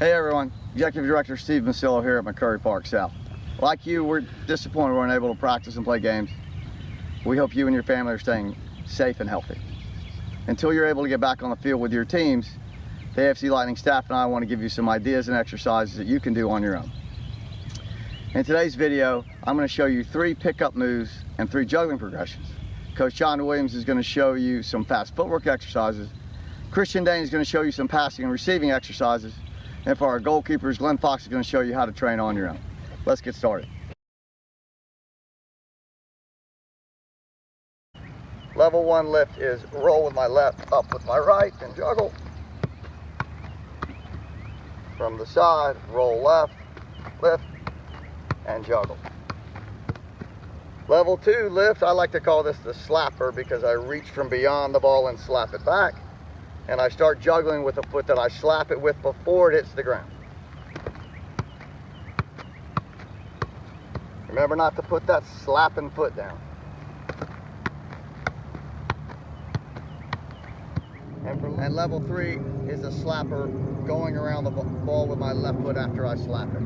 Hey everyone, Executive Director Steve Masillo here at McCurry Park South. Like you, we're disappointed we weren't able to practice and play games. We hope you and your family are staying safe and healthy. Until you're able to get back on the field with your teams, the AFC Lightning staff and I want to give you some ideas and exercises that you can do on your own. In today's video, I'm going to show you 3 pickup moves and 3 juggling progressions. Coach John Williams is going to show you some fast footwork exercises. Christian Dane is going to show you some passing and receiving exercises. And for our goalkeepers, Glenn Fox is going to show you how to train on your own. Let's get started. Level 1 lift is roll with my left, up with my right, and juggle. From the side, roll left, lift, and juggle. Level 2 lift, I like to call this the slapper because I reach from beyond the ball and slap it back. And I start juggling with the foot that I slap it with before it hits the ground. Remember not to put that slapping foot down. And level 3 is a slapper going around the ball with my left foot after I slap it.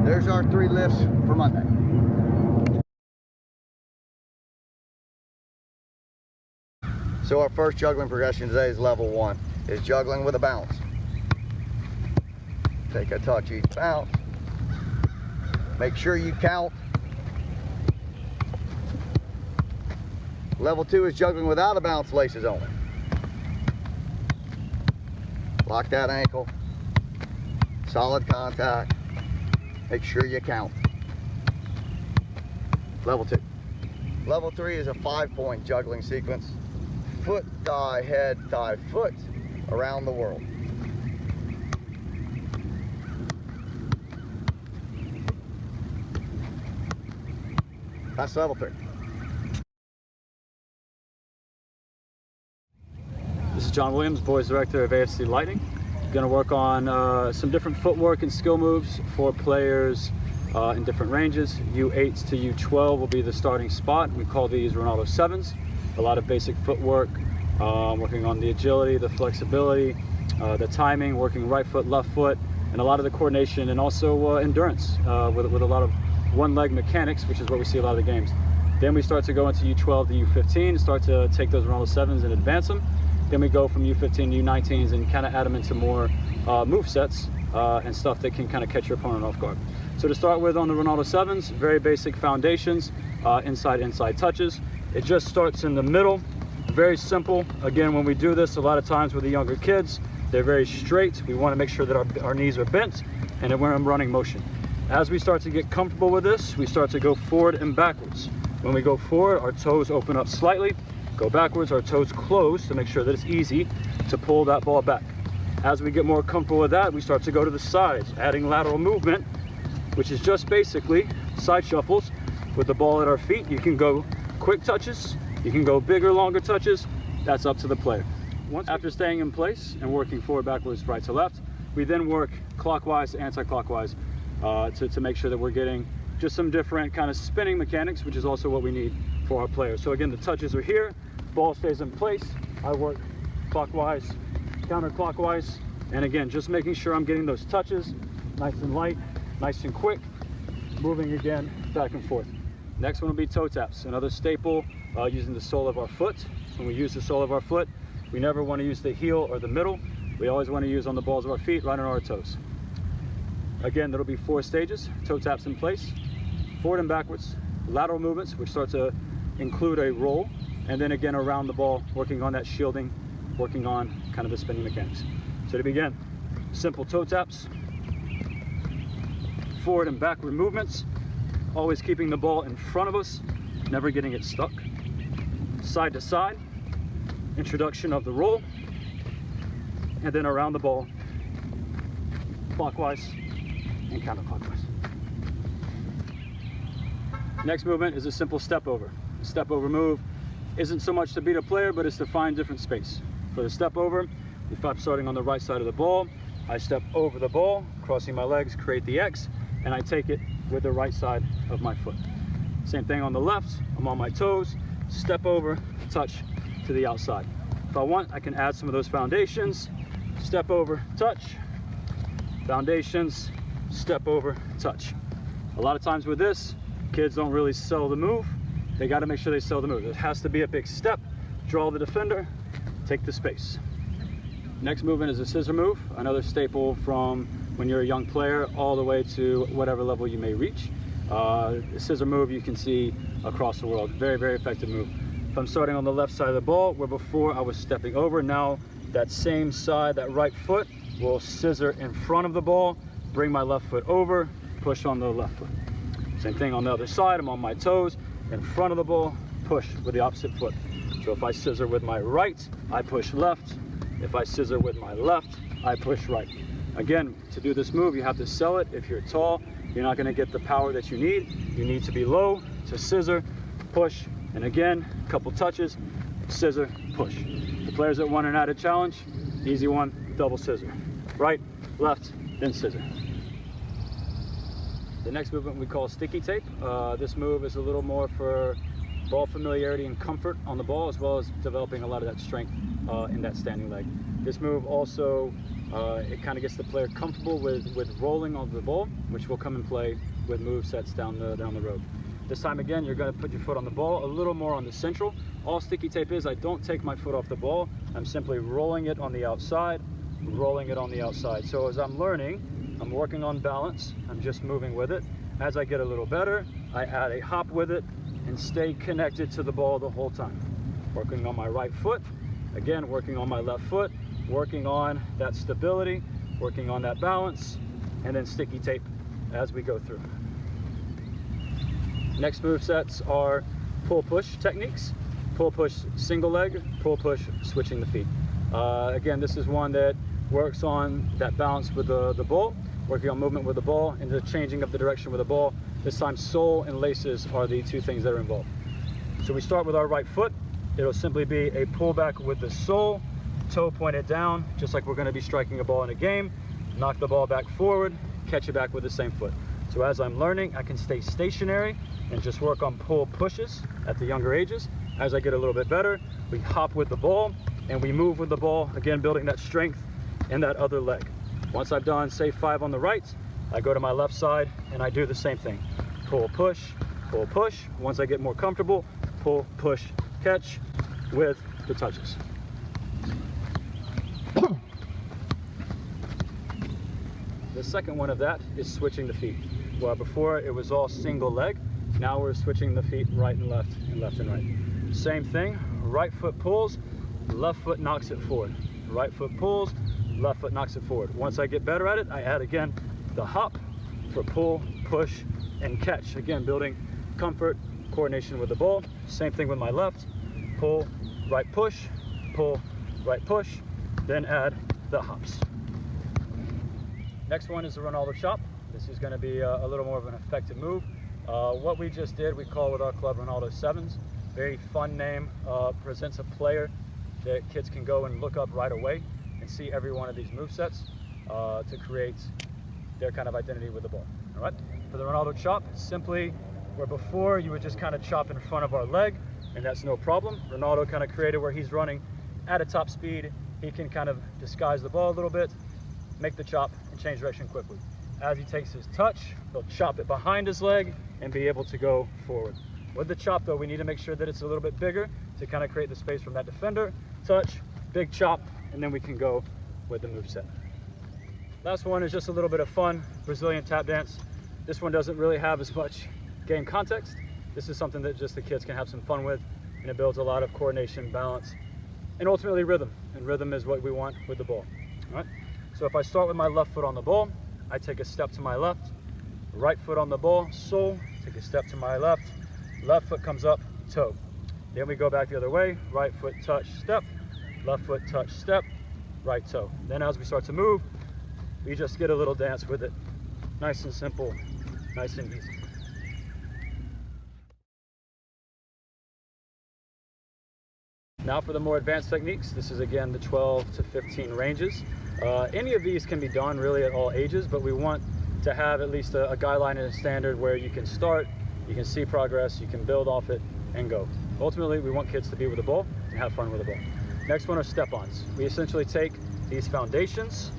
There's our 3 lifts for Monday. So our first juggling progression today is level 1, is juggling with a bounce. Take a touch each bounce. Make sure you count. Level 2 is juggling without a bounce, laces only. Lock that ankle. Solid contact. Make sure you count. Level 2. Level 3 is a 5-point juggling sequence. Foot, thigh, head, thigh, foot, around the world. That's level 3. This is John Williams, Boys Director of AFC Lightning. Going to work on some different footwork and skill moves for players in different ranges. U8s to U12 will be the starting spot. We call these Ronaldo 7s. A lot of basic footwork, working on the agility, the flexibility, the timing, working right foot, left foot, and a lot of the coordination and also endurance with a lot of one-leg mechanics, which is what we see a lot of the games. Then we start to go into U12 to U15, start to take those Ronaldo 7s and advance them. Then we go from U15 to U19s and kind of add them into more move sets and stuff that can kind of catch your opponent off guard. So to start with on the Ronaldo 7s, very basic foundations, inside touches. It just starts in the middle, very simple. Again, when we do this a lot of times with the younger kids, they're very straight. We want to make sure that our knees are bent and that we're in running motion. As we start to get comfortable with this, we start to go forward and backwards. When we go forward, our toes open up slightly. Go backwards, our toes close to make sure that it's easy to pull that ball back. As we get more comfortable with that, we start to go to the sides, adding lateral movement, which is just basically side shuffles with the ball at our feet. You can go quick touches, you can go bigger, longer touches. That's up to the player. After staying in place and working forward, backwards, right to left, we then work clockwise to anti-clockwise to make sure that we're getting just some different kind of spinning mechanics, which is also what we need for our players. So again, the touches are here, ball stays in place. I work clockwise, counterclockwise, and again, just making sure I'm getting those touches nice and light, nice and quick, moving again back and forth. Next one will be toe taps, another staple using the sole of our foot. When we use the sole of our foot, we never want to use the heel or the middle. We always want to use on the balls of our feet, right on our toes. Again, there'll be 4 stages, toe taps in place, forward and backwards, lateral movements, which start to include a roll, and then again around the ball, working on that shielding, working on kind of the spinning mechanics. So to begin, simple toe taps, forward and backward movements, always keeping the ball in front of us, never getting it stuck. Side to side, introduction of the roll, and then around the ball, clockwise and counterclockwise. Next movement is a simple step over. A step over move isn't so much to beat a player, but it's to find different space. For the step over, If I'm starting on the right side of the ball, I step over the ball, crossing my legs, create the X, and I take it with the right side of my foot. Same thing on the left, I'm on my toes, step over, touch to the outside. If I want, I can add some of those foundations, step over, touch, foundations, step over, touch. A lot of times with this, kids don't really sell the move. They got to make sure they sell the move. It has to be a big step, draw the defender, take the space. Next movement is a scissor move, another staple from when you're a young player all the way to whatever level you may reach. The scissor move you can see across the world. Very, very effective move. If I'm starting on the left side of the ball, where before I was stepping over, now that same side, that right foot, will scissor in front of the ball, bring my left foot over, push on the left foot. Same thing on the other side, I'm on my toes, in front of the ball, push with the opposite foot. So if I scissor with my right, I push left. If I scissor with my left, I push right. Again, to do this move, you have to sell it. If you're tall, you're not gonna get the power that you need. You need to be low to scissor, push, and again, a couple touches, scissor, push. The players that want an added challenge, easy one, double scissor. Right, left, then scissor. The next movement we call sticky tape. This move is a little more for ball familiarity and comfort on the ball, as well as developing a lot of that strength in that standing leg. This move also, it kind of gets the player comfortable with rolling on the ball, which will come and play with move sets down the road. This time again, you're going to put your foot on the ball, a little more on the central. All sticky tape is, I don't take my foot off the ball. I'm simply rolling it on the outside, rolling it on the outside. So as I'm learning, I'm working on balance. I'm just moving with it. As I get a little better, I add a hop with it and stay connected to the ball the whole time. Working on my right foot, again, working on my left foot, working on that stability, working on that balance, and then sticky tape as we go through. Next move sets are pull-push techniques. Pull-push single leg, pull-push switching the feet. Again, this is one that works on that balance with the ball, working on movement with the ball, and the changing of the direction with the ball. This time, sole and laces are the two things that are involved. So we start with our right foot. It'll simply be a pullback with the sole, toe pointed down, just like we're gonna be striking a ball in a game. Knock the ball back forward, catch it back with the same foot. So as I'm learning, I can stay stationary and just work on pull pushes at the younger ages. As I get a little bit better, we hop with the ball and we move with the ball, again, building that strength in that other leg. Once I've done, say 5 on the right, I go to my left side and I do the same thing. Pull, push, pull, push. Once I get more comfortable, pull, push, catch with the touches. The second one of that is switching the feet. Well, before it was all single leg. Now we're switching the feet right and left and right. Same thing, right foot pulls, left foot knocks it forward. Right foot pulls, left foot knocks it forward. Once I get better at it, I add again the hop for pull, push, and catch. Again, building comfort, coordination with the ball. Same thing with my left, pull, right push, pull, right push, then add the hops. Next one is the Ronaldo chop. This is gonna be a little more of an effective move. What we just did, we call with our club Ronaldo Sevens. Very fun name, presents a player that kids can go and look up right away and see every one of these move sets to create their kind of identity with the ball. All right. For the Ronaldo chop, simply where before you would just kind of chop in front of our leg, and that's no problem. Ronaldo kind of created where he's running at a top speed. He can kind of disguise the ball a little bit, make the chop, and change direction quickly. As he takes his touch, he'll chop it behind his leg and be able to go forward. With the chop though, we need to make sure that it's a little bit bigger to kind of create the space from that defender. Touch, big chop, and then we can go with the moveset. Last one is just a little bit of fun, Brazilian tap dance. This one doesn't really have as much game context. This is something that just the kids can have some fun with, and it builds a lot of coordination, balance, and ultimately rhythm. And rhythm is what we want with the ball. All right? So if I start with my left foot on the ball, I take a step to my left, right foot on the ball, sole, take a step to my left foot comes up, toe. Then we go back the other way, right foot touch, step, left foot touch, step, right toe. Then as we start to move, we just get a little dance with it. Nice and simple, nice and easy. Now for the more advanced techniques, this is again the 12 to 15 ranges. Any of these can be done really at all ages, but we want to have at least a guideline and a standard where you can start, you can see progress, you can build off it and go. Ultimately, we want kids to be with the ball and have fun with the ball. Next one are step-ons. We essentially take these foundations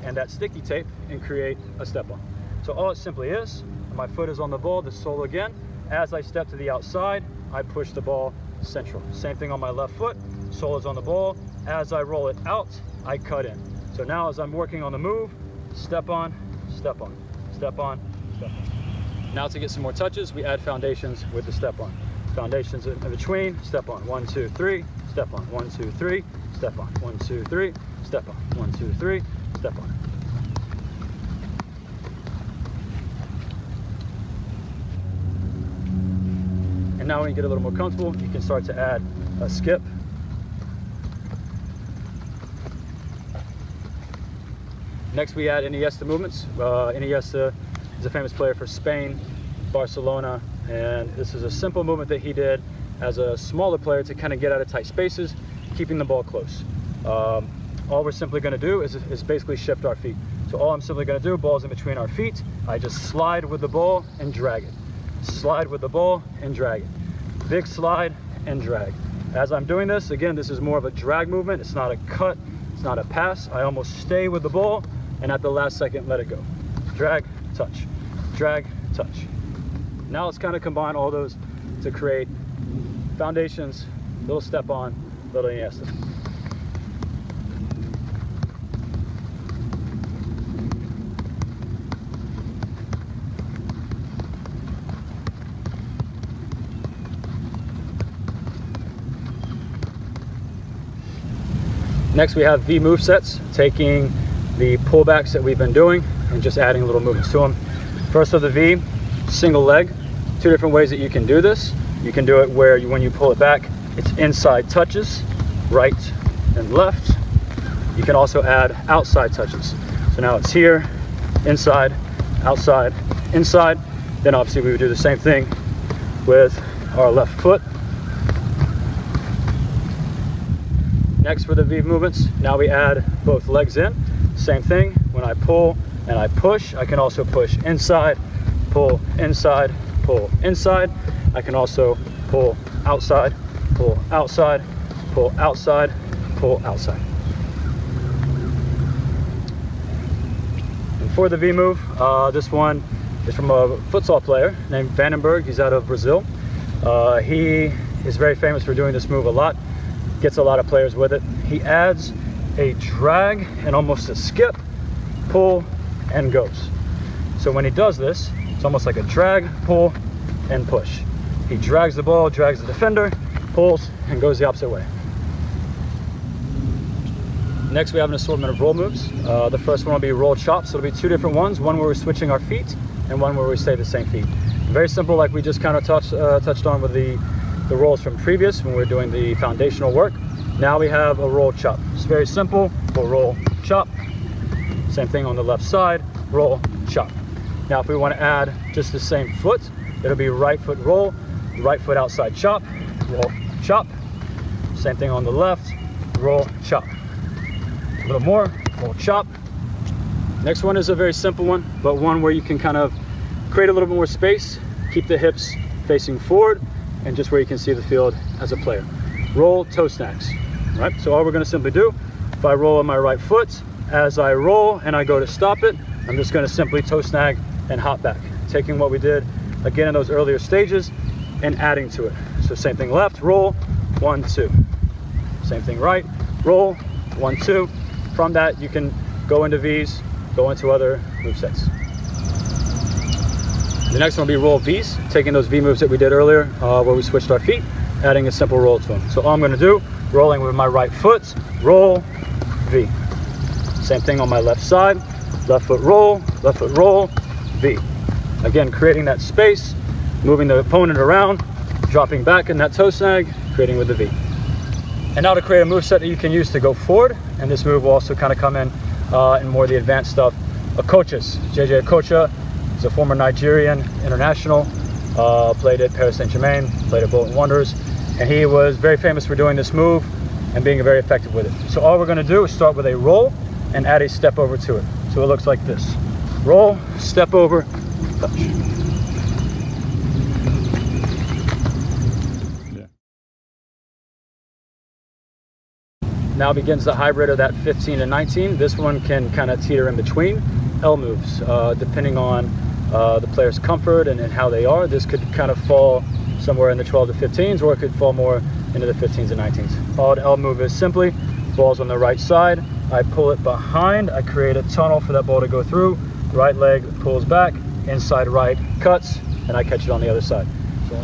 and that sticky tape and create a step-on. So all it simply is, my foot is on the ball, the sole again. As I step to the outside, I push the ball central. Same thing on my left foot, sole is on the ball. As I roll it out, I cut in. So now as I'm working on the move, step on, step on, step on, step on. Now to get some more touches, we add foundations with the step on. Foundations in between, step on, 1, 2, 3, step on, 1, 2, 3, step on, 1, 2, 3, step on, 1, 2, 3, step on. And now when you get a little more comfortable, you can start to add a skip. Next we add Iniesta movements. Iniesta is a famous player for Spain, Barcelona, and this is a simple movement that he did as a smaller player to kind of get out of tight spaces, keeping the ball close. All we're simply going to do is basically shift our feet. So all I'm simply going to do, ball's in between our feet, I just slide with the ball and drag it. Slide with the ball and drag it. Big slide and drag. As I'm doing this, again, this is more of a drag movement. It's not a cut, it's not a pass. I almost stay with the ball and at the last second let it go. Drag, touch, drag, touch. Now let's kind of combine all those to create foundations, little step on, little Iniesta. Next we have V move sets, taking the pullbacks that we've been doing and just adding little movements to them. First of the V, single leg. Two different ways that you can do this. You can do it where when you pull it back, it's inside touches, right and left. You can also add outside touches. So now it's here, inside, outside, inside. Then obviously we would do the same thing with our left foot. Next for the V movements, now we add both legs in. Same thing, when I pull and I push, I can also push inside, pull inside, pull inside. I can also pull outside, pull outside, pull outside, pull outside. And for the V move, this one is from a futsal player named Vandenberg. He's out of Brazil. He is very famous for doing this move a lot. Gets a lot of players with it. He adds a drag and almost a skip, pull, and goes. So when he does this, it's almost like a drag, pull, and push. He drags the ball, drags the defender, pulls, and goes the opposite way. Next we have an assortment of roll moves. The first one will be roll chop, so it'll be two different ones, one where we're switching our feet, and one where we stay the same feet. Very simple, like we just kind of touched on with the rolls from previous when we were doing the foundational work. Now we have a roll chop. It's very simple. We'll roll chop. Same thing on the left side, roll chop. Now if we want to add just the same foot, it'll be right foot roll, right foot outside chop, roll chop. Same thing on the left, roll chop. A little more, roll chop. Next one is a very simple one, but one where you can kind of create a little bit more space, keep the hips facing forward, and just where you can see the field as a player. Roll toe snags, right? So all we're gonna simply do, if I roll on my right foot, as I roll and I go to stop it, I'm just gonna simply toe snag and hop back, taking what we did again in those earlier stages and adding to it. So same thing left, roll, 1, 2. Same thing right, roll, 1, 2. From that, you can go into Vs, go into other movesets. The next one will be roll Vs, taking those V moves that we did earlier where we switched our feet, adding a simple roll to them. So all I'm going to do, rolling with my right foot, roll, V. Same thing on my left side, left foot roll, V. Again, creating that space, moving the opponent around, dropping back in that toe snag, creating with the V. And now to create a move set that you can use to go forward, and this move will also kind of come in more of the advanced stuff. Okochas, JJ Okocha. He's a former Nigerian international, played at Paris Saint-Germain, played at Bolton Wanderers, and he was very famous for doing this move and being very effective with it. So all we're going to do is start with a roll and add a step over to it. So it looks like this. Roll, step over, touch. Yeah. Now begins the hybrid of that 15 and 19. This one can kind of teeter in between. L moves, depending on the player's comfort and how they are. This could kind of fall somewhere in the 12 to 15s, or it could fall more into the 15s and 19s. All an L move is simply, ball's on the right side, I pull it behind, I create a tunnel for that ball to go through, right leg pulls back, inside right cuts, and I catch it on the other side. So,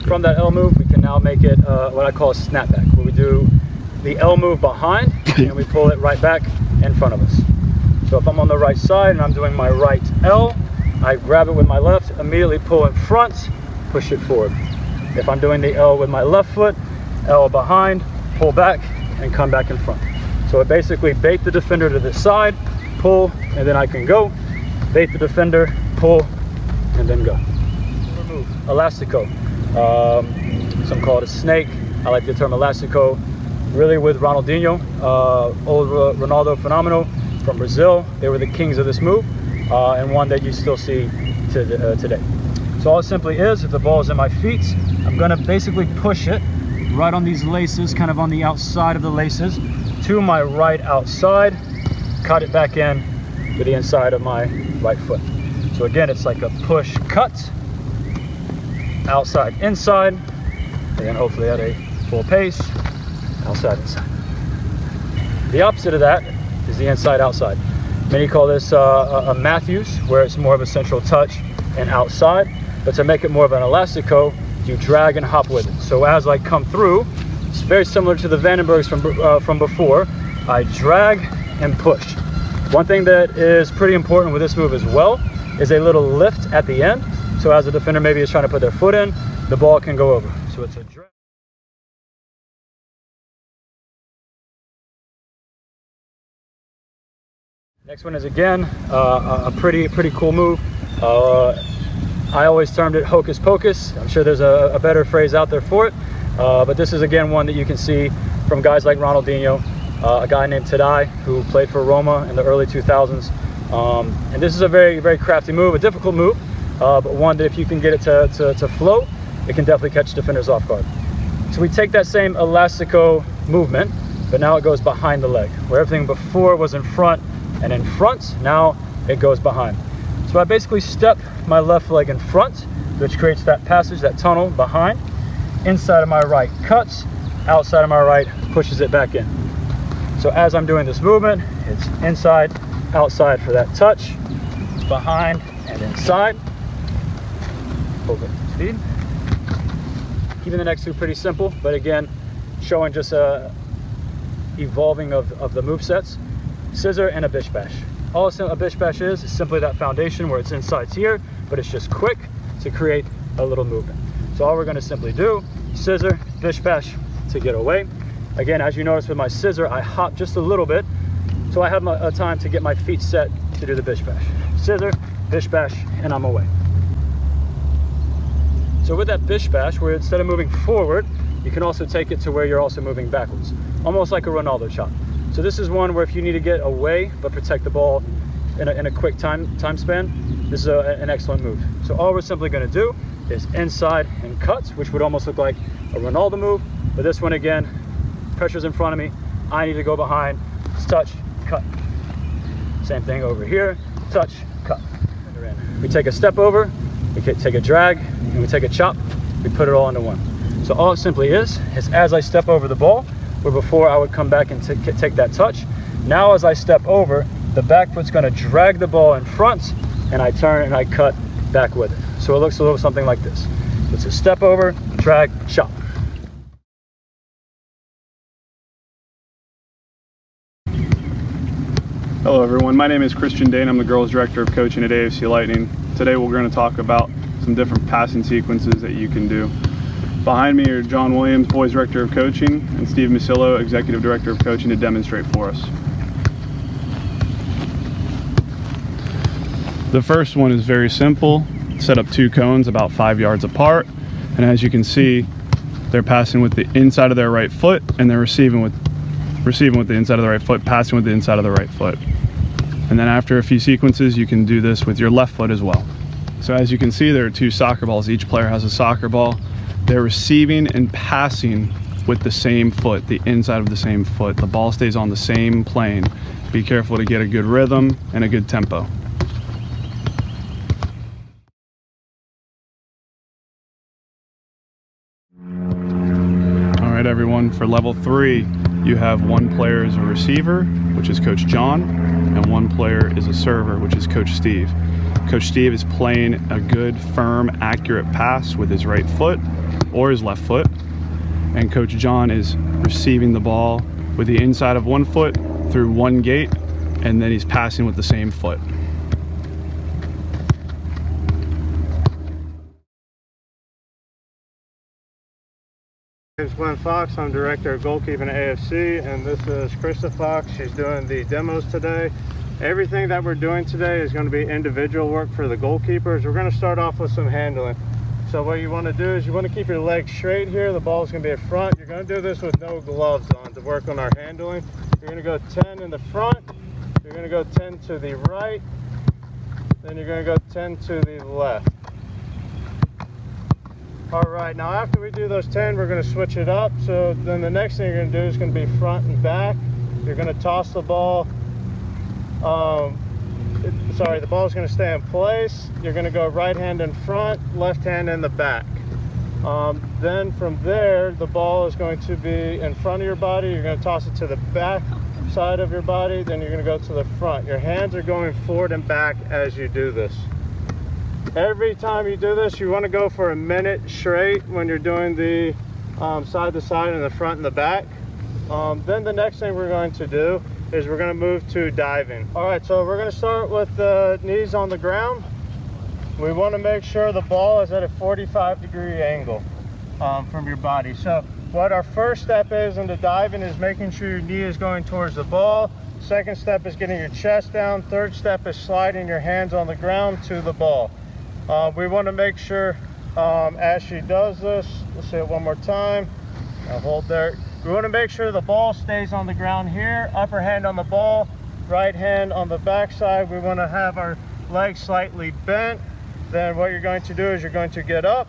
from that L move, we can now make it what I call a snapback, where we do the L move behind and we pull it right back in front of us. So if I'm on the right side and I'm doing my right L, I grab it with my left, immediately pull in front, push it forward. If I'm doing the L with my left foot, L behind, pull back, and come back in front. So it basically bait the defender to the side, pull, and then I can go. Bait the defender, pull, and then go. Move, elastico. Some call it a snake. I like the term elastico. Really with Ronaldinho, old Ronaldo Phenomenal from Brazil. They were the kings of this move, and one that you still see today. So all it simply is, if the ball is in my feet, I'm gonna basically push it right on these laces, kind of on the outside of the laces, to my right outside, cut it back in with the inside of my right foot. So again, it's like a push cut, outside inside, and then hopefully at a full pace, outside inside. The opposite of that is the inside outside. Many call this a Matthews, where it's more of a central touch and outside, but to make it more of an elastico, you drag and hop with it. So as I come through, it's very similar to the Vandenbergs from before. I drag and push. One thing that is pretty important with this move as well is a little lift at the end. So as the defender maybe is trying to put their foot in, the ball can go over. So it's a drag. Next one is again a pretty cool move. I always termed it hocus pocus. I'm sure there's a better phrase out there for it, but this is again one that you can see from guys like Ronaldinho, a guy named Tadai who played for Roma in the early 2000s, and this is a very crafty move, a difficult move, but one that if you can get it to flow, it can definitely catch defenders off guard. So we take that same elastico movement, but now it goes behind the leg, where everything before was in front and in front, now it goes behind. So I basically step my left leg in front, which creates that passage, that tunnel behind. Inside of my right cuts, outside of my right pushes it back in. So as I'm doing this movement, it's inside, outside for that touch. It's behind and inside. Hold it, speed. Keeping the next two pretty simple, but again, showing just evolving of the move sets. Scissor and a bish bash. All a bish bash is simply that foundation where it's inside here, but it's just quick to create a little movement. So all we're going to simply do, scissor, bish bash to get away. Again, as you notice with my scissor, I hop just a little bit, so I have time to get my feet set to do the bish bash. Scissor, bish bash, and I'm away. So with that bish bash, where instead of moving forward, you can also take it to where you're also moving backwards, almost like a Ronaldo chop. So this is one where if you need to get away but protect the ball in a quick time span, this is an excellent move. So all we're simply going to do is inside and cuts, which would almost look like a Ronaldo move. But this one again, pressure's in front of me. I need to go behind, touch, cut. Same thing over here, touch, cut. We take a step over, we take a drag, and we take a chop. We put it all into one. So all it simply is as I step over the ball, where before I would come back and take that touch. Now as I step over, the back foot's going to drag the ball in front, and I turn and I cut back with it. So it looks a little something like this. It's a step over, drag, chop. Hello everyone, my name is Christian Dane. I'm the girls director of coaching at AFC Lightning. Today we're going to talk about some different passing sequences that you can do. Behind me are John Williams, boys director of coaching, and Steve Masillo, executive director of coaching, to demonstrate for us. The first one is very simple. Set up 2 cones about 5 yards apart, and as you can see, they're passing with the inside of their right foot, and they're receiving with the inside of the right foot, passing with the inside of the right foot. And then after a few sequences, you can do this with your left foot as well. So as you can see, there are 2 soccer balls. Each player has a soccer ball. They're receiving and passing with the same foot, the inside of the same foot. The ball stays on the same plane. Be careful to get a good rhythm and a good tempo. All right, everyone, for level 3, you have 1 player as a receiver, which is Coach John, and 1 player is a server, which is Coach Steve. Coach Steve is playing a good, firm, accurate pass with his right foot or his left foot, and Coach John is receiving the ball with the inside of 1 foot through 1 gate, and then he's passing with the same foot. My name is Glenn Fox. I'm Director of Goalkeeping at AFC, and this is Krista Fox. She's doing the demos today. Everything that we're doing today is going to be individual work for the goalkeepers. We're going to start off with some handling. So what you want to do is you want to keep your legs straight here. The ball is going to be in front. You're going to do this with no gloves on to work on our handling. You're going to go 10 in the front. You're going to go 10 to the right. Then you're going to go 10 to the left. All right, now after we do those 10, we're going to switch it up. So then the next thing you're going to do is going to be front and back. You're going to toss the ball. The ball is going to stay in place. You're going to go right hand in front, left hand in the back. Then from there, the ball is going to be in front of your body. You're going to toss it to the back side of your body. Then you're going to go to the front. Your hands are going forward and back as you do this. Every time you do this, you want to go for a minute straight when you're doing the side to side and the front and the back. Then the next thing we're going to do is we're going to move to diving. All right, so we're going to start with the knees on the ground. We want to make sure the ball is at a 45-degree angle from your body. So what our first step is into diving is making sure your knee is going towards the ball. Second step is getting your chest down. Third step is sliding your hands on the ground to the ball. We want to make sure as she does this, let's say it one more time. I'll hold there. We want to make sure the ball stays on the ground here. Upper hand on the ball, right hand on the back side. We want to have our legs slightly bent. Then what you're going to do is you're going to get up,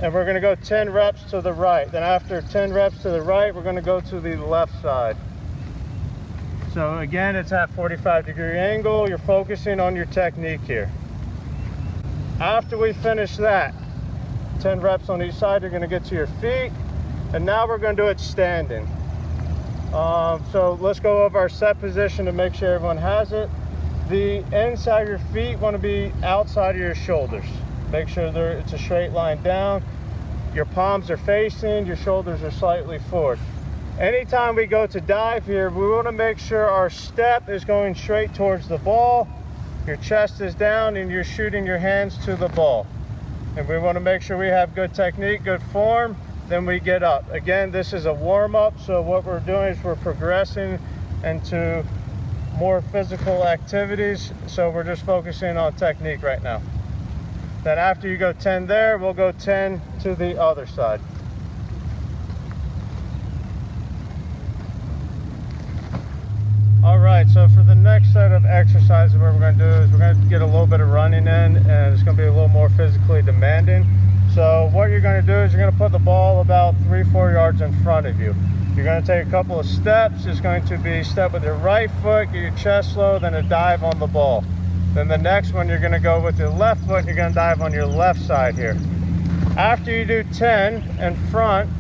and we're going to go 10 reps to the right. Then after 10 reps to the right, we're going to go to the left side. So again, it's at 45-degree angle. You're focusing on your technique here. After we finish that, 10 reps on each side, you're going to get to your feet, and now we're going to do it standing. So let's go over our set position to make sure everyone has it. The inside of your feet want to be outside of your shoulders. Make sure it's a straight line down. Your palms are facing, your shoulders are slightly forward. Anytime we go to dive here, we want to make sure our step is going straight towards the ball. Your chest is down and you're shooting your hands to the ball. And we want to make sure we have good technique, good form. Then we get up. Again, this is a warm-up, so what we're doing is we're progressing into more physical activities. So we're just focusing on technique right now. Then after you go 10 there, we'll go 10 to the other side. All right, so for the next set of exercises, what we're going to do is we're going to get a little bit of running in, and it's going to be a little more physically demanding. So what you're going to do is you're going to put the ball about 3-4 yards in front of you. You're going to take a couple of steps. It's going to be step with your right foot, get your chest low, then a dive on the ball. Then the next one, you're going to go with your left foot, you're going to dive on your left side here. After you do 10 in front,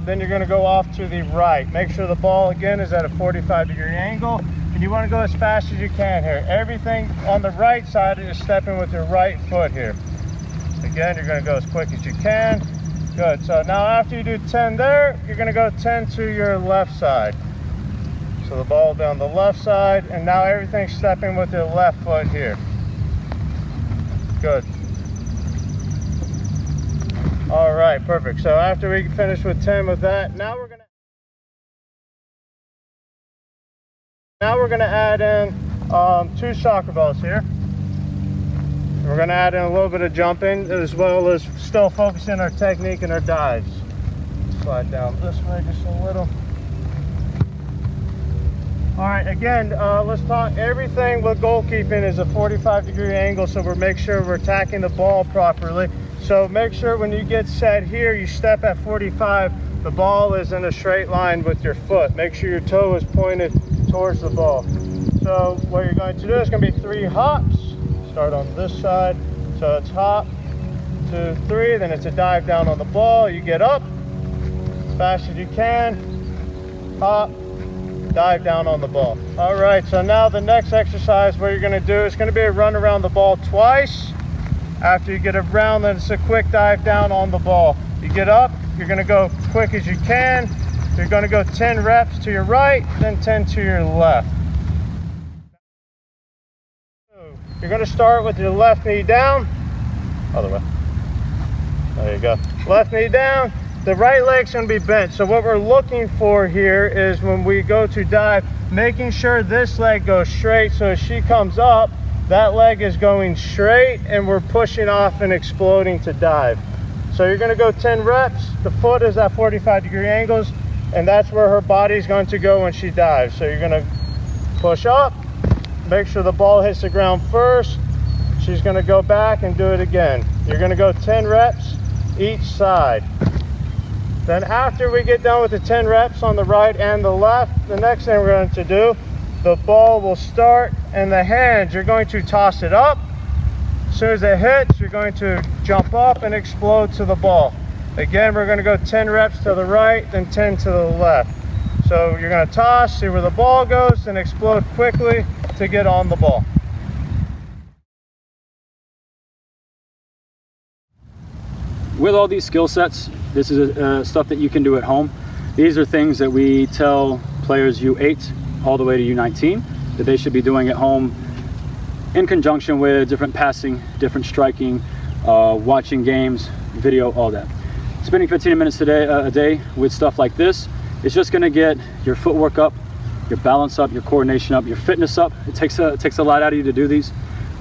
then you're going to go off to the right. Make sure the ball again is at a 45-degree angle, and you want to go as fast as you can here. Everything on the right side is stepping with your right foot here. Again, you're going to go as quick as you can. Good. So now after you do 10 there, you're going to go 10 to your left side. So the ball will be on the left side, and now everything's stepping with your left foot here. Good. All right, perfect. So after we finish with 10 with that, now we're gonna add in 2 soccer balls here. We're going to add in a little bit of jumping as well as still focusing our technique and our dives. Slide down this way just a little. All right, again, let's talk. Everything with goalkeeping is a 45-degree angle, so we're making sure we're attacking the ball properly. So make sure when you get set here, you step at 45, the ball is in a straight line with your foot. Make sure your toe is pointed towards the ball. So what you're going to do is going to be 3 hops. Start on this side. So it's hop, 2, 3, then it's a dive down on the ball. You get up as fast as you can, hop, dive down on the ball. All right, so now the next exercise, what you're going to do is going to be a run around the ball twice. After you get around, then it's a quick dive down on the ball. You get up, you're going to go quick as you can. You're going to go 10 reps to your right, then 10 to your left. You're going to start with your left knee down. Other way. There you go. Left knee down. The right leg's going to be bent. So what we're looking for here is when we go to dive, making sure this leg goes straight. So as she comes up, that leg is going straight and we're pushing off and exploding to dive. So you're going to go 10 reps. The foot is at 45-degree angles, and that's where her body's going to go when she dives. So you're going to push up. Make sure the ball hits the ground first. She's going to go back and do it again. You're going to go 10 reps each side. Then after we get done with the 10 reps on the right and the left, the next thing we're going to do, the ball will start, and the hands, you're going to toss it up. As soon as it hits, you're going to jump up and explode to the ball. Again, we're going to go 10 reps to the right, then 10 to the left. So you're going to toss, see where the ball goes, and explode quickly to get on the ball. With all these skill sets, this is stuff that you can do at home. These are things that we tell players U8 all the way to U19 that they should be doing at home in conjunction with different passing, different striking, watching games, video, all that. Spending 15 minutes a day with stuff like this, it's just going to get your footwork up, your balance up, your coordination up, your fitness up. It takes a lot out of you to do these.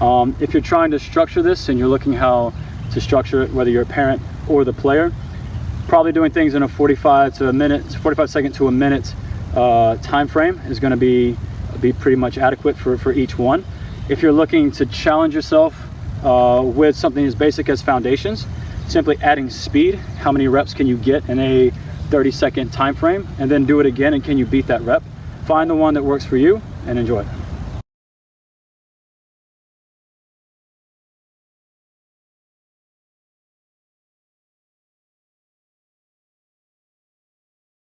If you're trying to structure this and you're looking how to structure it, whether you're a parent or the player, probably doing things in a 45 second to a minute time frame is going to be pretty much adequate for each one. If you're looking to challenge yourself with something as basic as foundations, simply adding speed, how many reps can you get in a 30-second time frame, and then do it again, and can you beat that rep? Find the one that works for you and enjoy it.